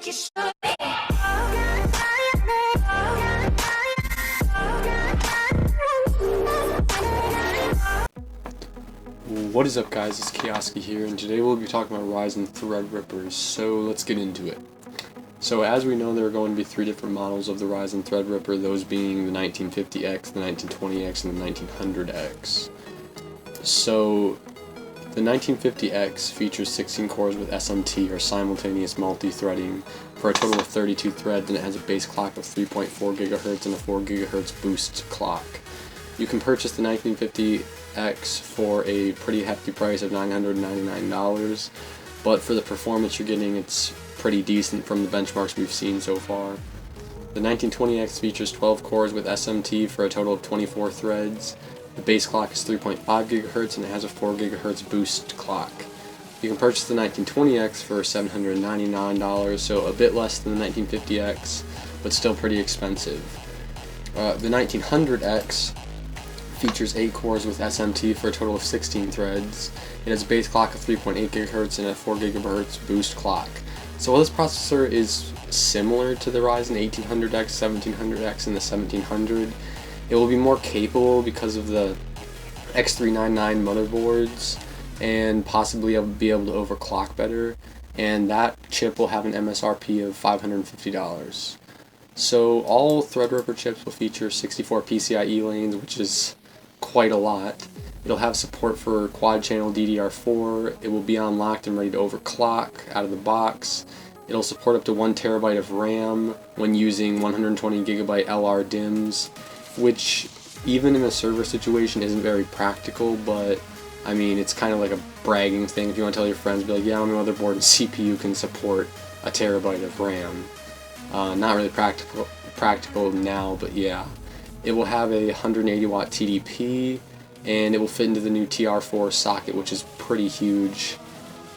think you should. What is up, guys? It's Kioski here, and today we'll be talking about Ryzen Threadrippers, so let's get into it. So as we know, there are going to be three different models of the Ryzen Threadripper, those being the 1950X, the 1920X, and the 1900X. So the 1950X features 16 cores with SMT, or simultaneous multi-threading, for a total of 32 threads, and it has a base clock of 3.4 GHz and a 4 GHz boost clock. You can purchase the 1950X for a pretty hefty price of $999, but for the performance you're getting, it's pretty decent from the benchmarks we've seen so far. The 1920X features 12 cores with SMT for a total of 24 threads. The base clock is 3.5 GHz and it has a 4 GHz boost clock. You can purchase the 1920X for $799, so a bit less than the 1950X, but still pretty expensive. The 1900X features 8 cores with SMT for a total of 16 threads. It has a base clock of 3.8 GHz and a 4 GHz boost clock. So while this processor is similar to the Ryzen 1800X, 1700X, and the 1700, it will be more capable because of the X399 motherboards, and possibly be able to overclock better, and that chip will have an MSRP of $550. So all Threadripper chips will feature 64 PCIe lanes, which is quite a lot. It'll have support for quad-channel DDR4, it will be unlocked and ready to overclock out of the box. It'll support up to 1 TB of RAM when using 120 GB LR DIMMs, which even in a server situation isn't very practical, but I mean, it's kind of like a bragging thing. If you want to tell your friends, be like, yeah, my motherboard and CPU can support a terabyte of RAM. Not really practical now, but yeah. It will have a 180 watt TDP, and it will fit into the new TR4 socket, which is pretty huge.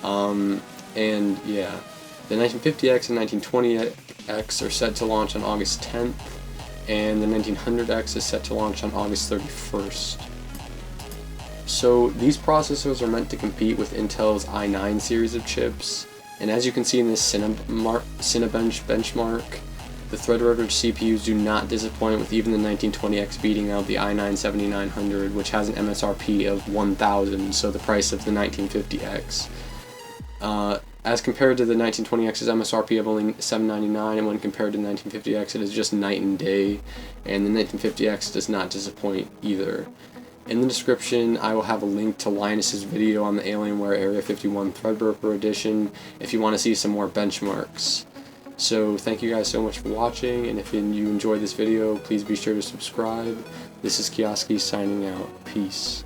And yeah, the 1950X and 1920X are set to launch on August 10th, and the 1900X is set to launch on August 31st. So these processors are meant to compete with Intel's i9 series of chips, and as you can see in this Cinebench benchmark, the Threadripper CPUs do not disappoint, with even the 1920X beating out the i9-7900, which has an MSRP of $1,000, so the price of the 1950X. As compared to the 1920X's MSRP of only $799, and when compared to the 1950X, it is just night and day, and the 1950X does not disappoint either. In the description, I will have a link to Linus's video on the Alienware Area 51 Threadripper edition if you want to see some more benchmarks. So thank you guys so much for watching, and if you enjoyed this video, please be sure to subscribe. This is Kioski signing out. Peace.